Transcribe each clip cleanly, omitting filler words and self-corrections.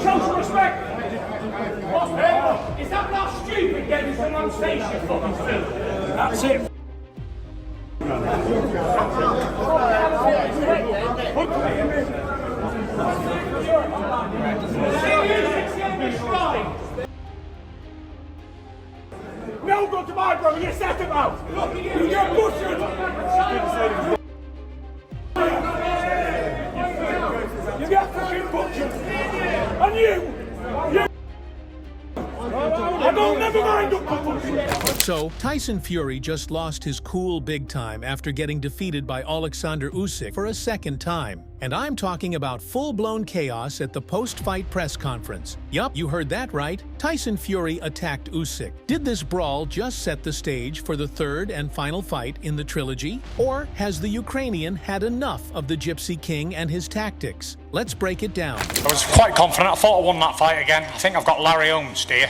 Show some respect! Is that not stupid getting from on stage, you fucking fool? That's it. No, go to my brother, you set him out! You get butchered! You get fucking butchered! And you! I don't never mind up for butchered! So, Tyson Fury just lost his cool big time after getting defeated by Oleksandr Usyk for a second time. And I'm talking about full-blown chaos at the post-fight press conference. Yup, you heard that right. Tyson Fury attacked Usyk. Did this brawl just set the stage for the third and final fight in the trilogy? Or has the Ukrainian had enough of the Gypsy King and his tactics? Let's break it down. I was quite confident. I thought I won that fight again. I think I've got Larry Holmes here.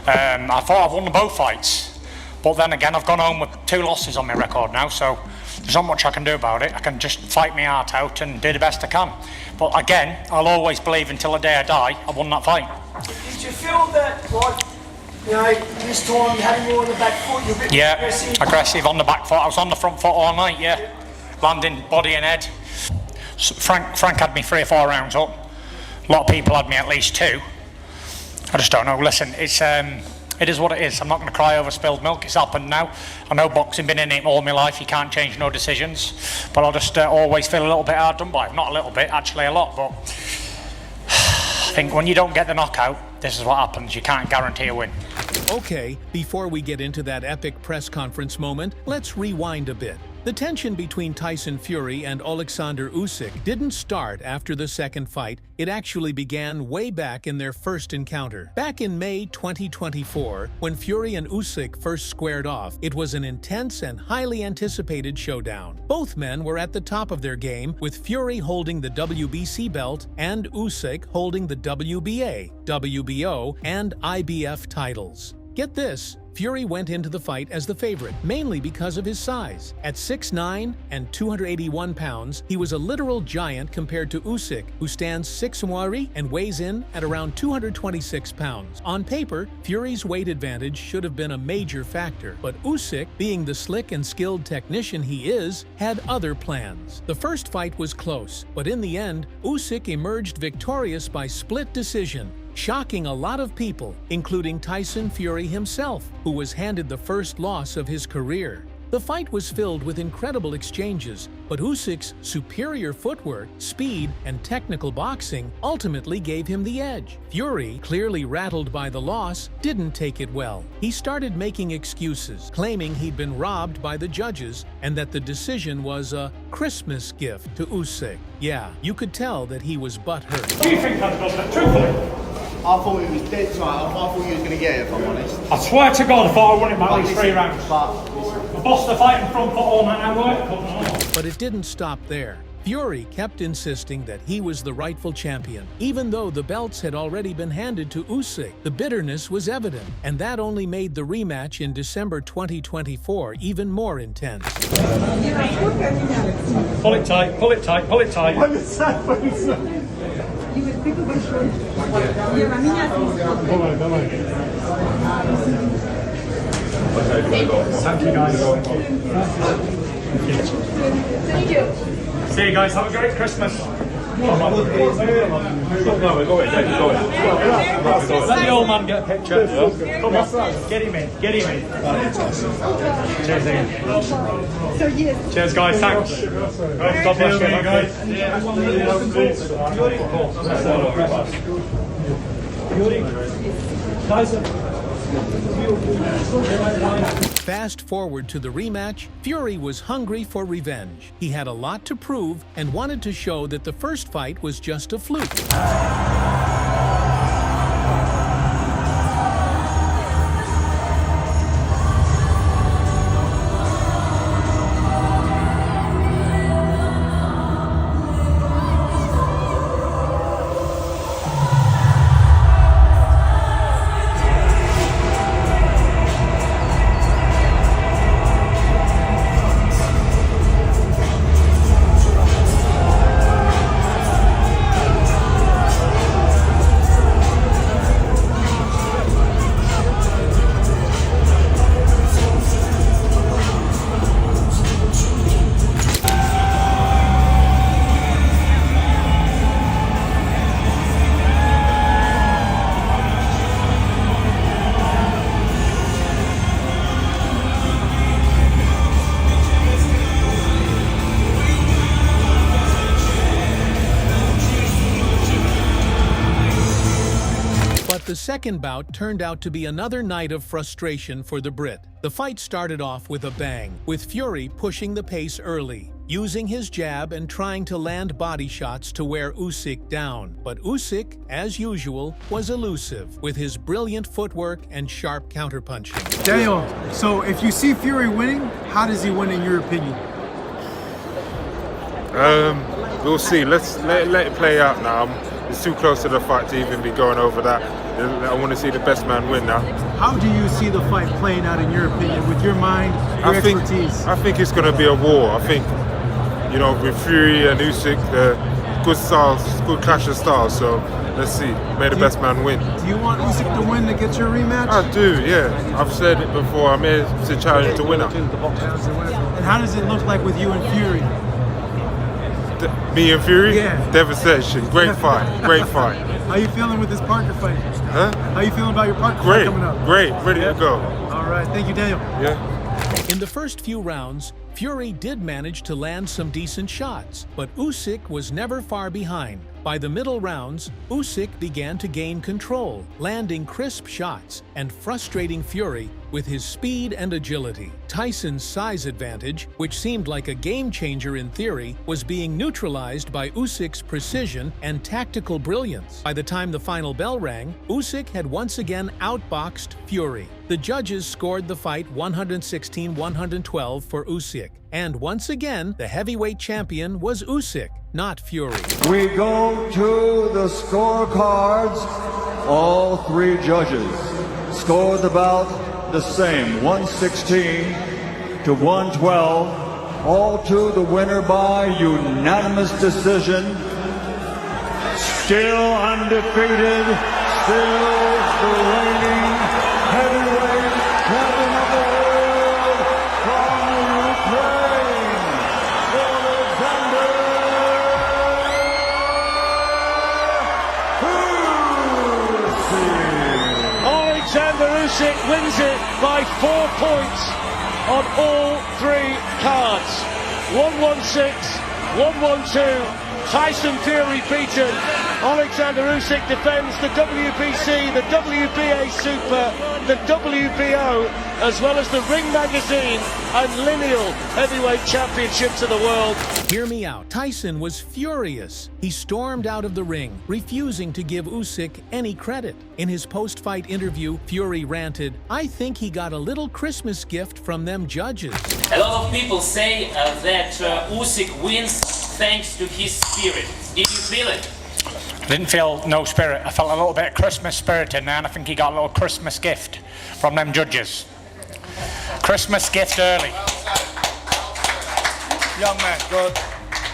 I thought I've won both fights. But then again, I've gone home with 2 losses on my record now, so there's not much I can do about it. I can just fight my heart out and do the best I can. But again, I'll always believe until the day I die, I won that fight. Did you feel that, like, you know, this time you had him more on the back foot, you're a bit aggressive on the back foot. I was on the front foot all night, landing body and head. So Frank had me 3 or 4 rounds up. A lot of people had me at least 2. I just don't know. Listen, it is what it is. I'm not going to cry over spilled milk. It's happened now. I know boxing, been in it all my life. You can't change no decisions. But I'll just always feel a little bit hard done by. Not a little bit, actually a lot. But I think when you don't get the knockout, this is what happens. You can't guarantee a win. Okay, before we get into that epic press conference moment, let's rewind a bit. The tension between Tyson Fury and Oleksandr Usyk didn't start after the second fight. It actually began way back in their first encounter. Back in May 2024, when Fury and Usyk first squared off, it was an intense and highly anticipated showdown. Both men were at the top of their game, with Fury holding the WBC belt and Usyk holding the WBA, WBO, and IBF titles. Get this, Fury went into the fight as the favorite, mainly because of his size. At 6'9" and 281 pounds, he was a literal giant compared to Usyk, who stands 6'1" and weighs in at around 226 pounds. On paper, Fury's weight advantage should have been a major factor, but Usyk, being the slick and skilled technician he is, had other plans. The first fight was close, but in the end, Usyk emerged victorious by split decision, shocking a lot of people, including Tyson Fury himself, who was handed the first loss of his career. The fight was filled with incredible exchanges, but Usyk's superior footwork, speed, and technical boxing ultimately gave him the edge. Fury, clearly rattled by the loss, didn't take it well. He started making excuses, claiming he'd been robbed by the judges and that the decision was a Christmas gift to Usyk. Yeah, you could tell that he was butthurt. Do you think that's got that truthfully? I thought he was dead tight. I thought he was going to get it, if I'm honest. I swear to God, I thought I won him at least 3 rounds. But I bossed the fight in front foot all night, I worked. But it didn't stop there. Fury kept insisting that he was the rightful champion, even though the belts had already been handed to Usyk. The bitterness was evident, and that only made the rematch in December 2024 even more intense. Pull it tight, pull it tight, pull it tight. Thank you guys. See you guys, have a great Christmas. Let the old man get a picture. Come on, get him in, get him in. Cheers again. Cheers guys, thanks. God bless you guys. Fast forward to the rematch, Fury was hungry for revenge. He had a lot to prove and wanted to show that the first fight was just a fluke. second bout turned out to be another night of frustration for the Brit. The fight started off with a bang, with Fury pushing the pace early, using his jab and trying to land body shots to wear Usyk down. But Usyk, as usual, was elusive, with his brilliant footwork and sharp counterpunching. Daniel, so if you see Fury winning, how does he win in your opinion? We'll see. Let it play out now. It's too close to the fight to even be going over that. I want to see the best man win now. How do you see the fight playing out in your opinion, with your mind, your expertise? I think it's going to be a war. I think, you know, with Fury and Usyk, good styles, good clash of styles. So let's see. May the best man win. Do you want Usyk to win to get your rematch? I do, yeah. I've said it before. I'm here to challenge the winner. And how does it look like with you and Fury? Me and Fury? Yeah. Devastation. Great fight. Great fight. How you feeling with this Parker fight? Huh? How you feeling about your Parker fight coming up? Great. Ready to go. All right. Thank you, Daniel. Yeah. In the first few rounds, Fury did manage to land some decent shots, but Usyk was never far behind. By the middle rounds, Usyk began to gain control, landing crisp shots and frustrating Fury with his speed and agility. Tyson's size advantage, which seemed like a game-changer in theory, was being neutralized by Usyk's precision and tactical brilliance. By the time the final bell rang, Usyk had once again outboxed Fury. The judges scored the fight 116-112 for Usyk. And once again, the heavyweight champion was Usyk, not Fury. We go to the scorecards. All three judges scored the bout the same, 116 to 112. All to the winner by unanimous decision. Still undefeated, still the reigning heavyweight champion of the world from Ukraine, Oleksandr Usyk wins it by 4 points on all three cards. 116, 112. Tyson Fury beaten. Oleksandr Usyk defends the WBC, the WBA Super, the WBO, as well as the Ring Magazine and Lineal Heavyweight Championships of the world. Hear me out. Tyson was furious. He stormed out of the ring, refusing to give Usyk any credit. In his post-fight interview, Fury ranted, "I think he got a little Christmas gift from them judges." A lot of people say that Usyk wins thanks to his spirit. Did you feel it? I didn't feel no spirit. I felt a little bit of Christmas spirit in there, and I think he got a little Christmas gift from them judges. Christmas gift early. Young man, good.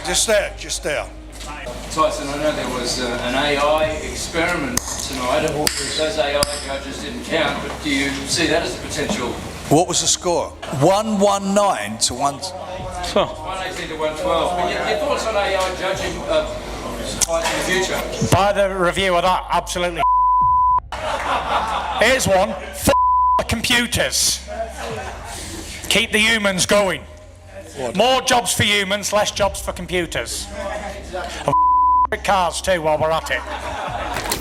Just there. Tyson, I know there was an AI experiment tonight. Those AI judges didn't count, but do you see that as a potential? What was the score? 119 to 1. 118 to 112. But your thoughts on AI judging fights in the future? By the review of that, absolutely. Here's one. The computers. Keep the humans going. What? More jobs for humans, less jobs for computers. And cars too while we're at it.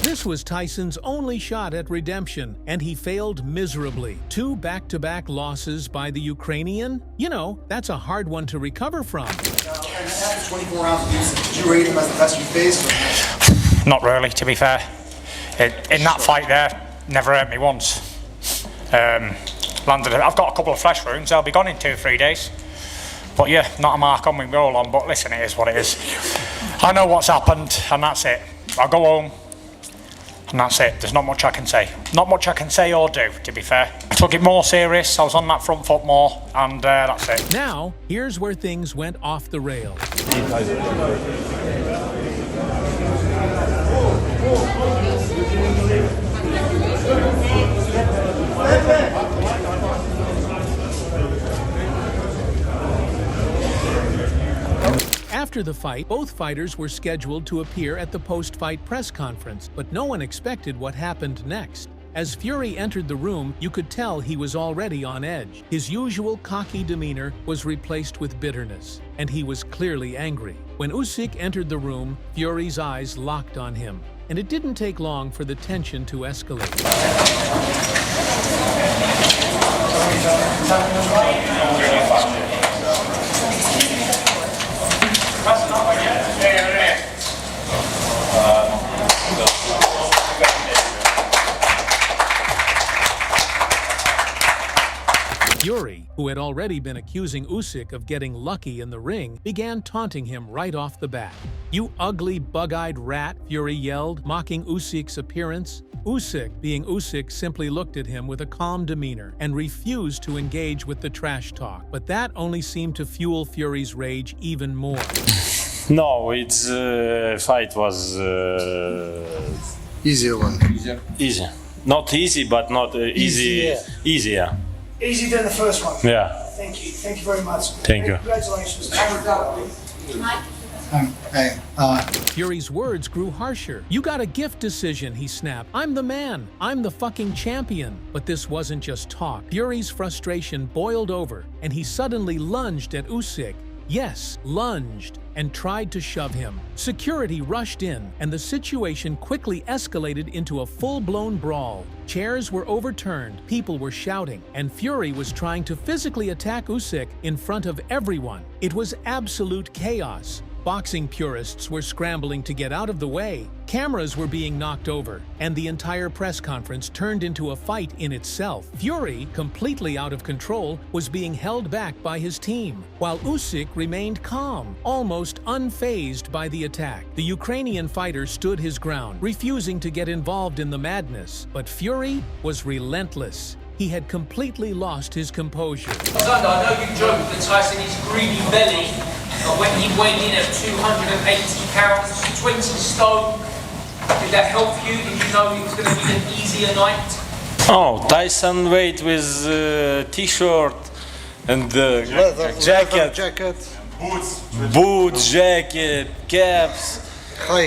This was Tyson's only shot at redemption, and he failed miserably. 2 back-to-back losses by the Ukrainian? You know, that's a hard one to recover from. 24 rounds of Usyk, did you rate him as the best you faced? Not really, to be fair. In that fight there, never hurt me once. Landed. I've got a couple of flesh wounds. I'll be gone in 2 or 3 days. But yeah, not a mark on me roll on. But listen, it is what it is. I know what's happened, and that's it. I'll go home, and that's it. There's not much I can say. Not much I can say or do, to be fair. I took it more serious. I was on that front foot more, and that's it. Now, here's where things went off the rails. After the fight, both fighters were scheduled to appear at the post-fight press conference, but no one expected what happened next. As Fury entered the room, you could tell he was already on edge. His usual cocky demeanor was replaced with bitterness, and he was clearly angry. When Usyk entered the room, Fury's eyes locked on him. and it didn't take long for the tension to escalate. Fury, who had already been accusing Usyk of getting lucky in the ring, began taunting him right off the bat. "You ugly, bug-eyed rat," Fury yelled, mocking Usyk's appearance. Usyk, being Usyk, simply looked at him with a calm demeanor and refused to engage with the trash talk. But that only seemed to fuel Fury's rage even more. No, its fight was easier one. Easy. Not easy, but not easy. Easier. Easier than the first one. Yeah. Thank you. Thank you very much. Thank you. Congratulations. Fury's words grew harsher. "You got a gift decision," he snapped. "I'm the man. I'm the fucking champion." But this wasn't just talk. Fury's frustration boiled over, and he suddenly lunged at Usyk. Yes, lunged, and tried to shove him. Security rushed in, and the situation quickly escalated into a full-blown brawl. Chairs were overturned, people were shouting, and Fury was trying to physically attack Usyk in front of everyone. It was absolute chaos. Boxing purists were scrambling to get out of the way. Cameras were being knocked over, and the entire press conference turned into a fight in itself. Fury, completely out of control, was being held back by his team, while Usyk remained calm, almost unfazed by the attack. The Ukrainian fighter stood his ground, refusing to get involved in the madness, but Fury was relentless. He had completely lost his composure. Alexander, I know you joke that Tyson is greedy belly, but when he weighed in at 280 pounds, 20 stone, did that help you? Did you know it was going to be an easier night? Oh, Tyson weighed with t-shirt and jacket, boots, jacket, caps.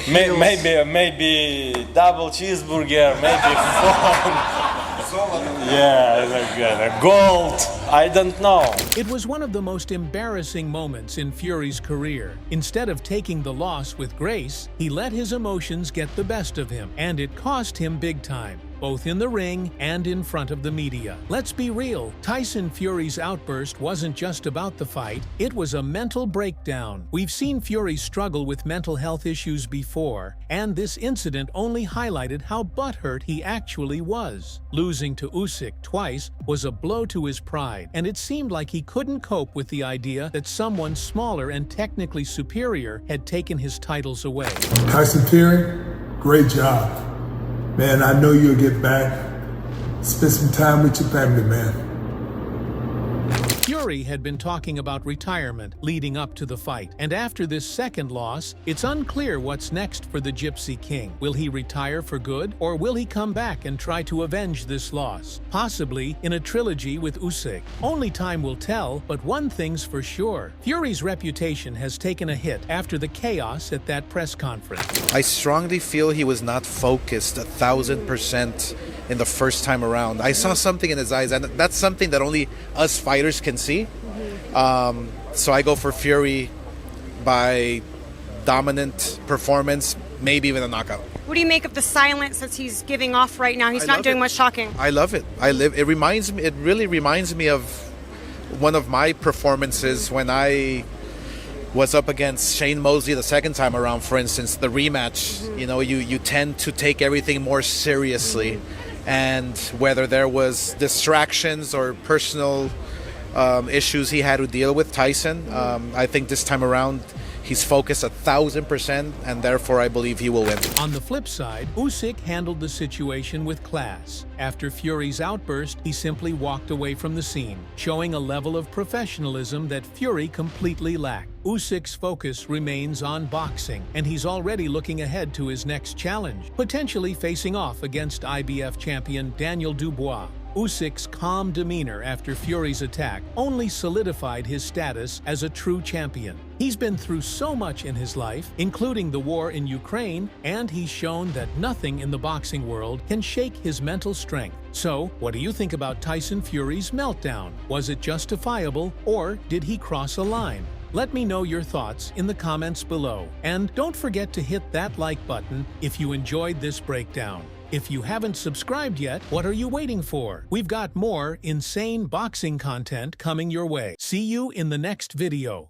Maybe double cheeseburger, maybe phone. Yeah, gold. I don't know. It was one of the most embarrassing moments in Fury's career. Instead of taking the loss with grace, he let his emotions get the best of him, and it cost him big time, both in the ring and in front of the media. Let's be real, Tyson Fury's outburst wasn't just about the fight, it was a mental breakdown. We've seen Fury struggle with mental health issues before, and this incident only highlighted how butthurt he actually was. Losing to Usyk twice was a blow to his pride, and it seemed like he couldn't cope with the idea that someone smaller and technically superior had taken his titles away. Tyson Fury, great job. Man, I know you'll get back. Spend some time with your family, man. Fury had been talking about retirement leading up to the fight, and after this second loss, it's unclear what's next for the Gypsy King. Will he retire for good, or will he come back and try to avenge this loss? Possibly in a trilogy with Usyk. Only time will tell, but one thing's for sure. Fury's reputation has taken a hit after the chaos at that press conference. I strongly feel he was not focused 1,000% in the first time around. I saw something in his eyes, and that's something that only us fighters can see. So I go for Fury by dominant performance, maybe even a knockout. What do you make of the silence that he's giving off right now? He's not doing much talking. I love it. It really reminds me of one of my performances when I was up against Shane Mosley the second time around, for instance, the rematch. You know, you tend to take everything more seriously. And whether there was distractions or personal issues he had to deal with, Tyson, I think this time around he's focused 1,000%, and therefore I believe he will win. On the flip side, Usyk handled the situation with class. After Fury's outburst, he simply walked away from the scene, showing a level of professionalism that Fury completely lacked. Usyk's focus remains on boxing, and he's already looking ahead to his next challenge, potentially facing off against IBF champion Daniel Dubois. Usyk's calm demeanor after Fury's attack only solidified his status as a true champion. He's been through so much in his life, including the war in Ukraine, and he's shown that nothing in the boxing world can shake his mental strength. So, what do you think about Tyson Fury's meltdown? Was it justifiable, or did he cross a line? Let me know your thoughts in the comments below. And don't forget to hit that like button if you enjoyed this breakdown. If you haven't subscribed yet, what are you waiting for? We've got more insane boxing content coming your way. See you in the next video.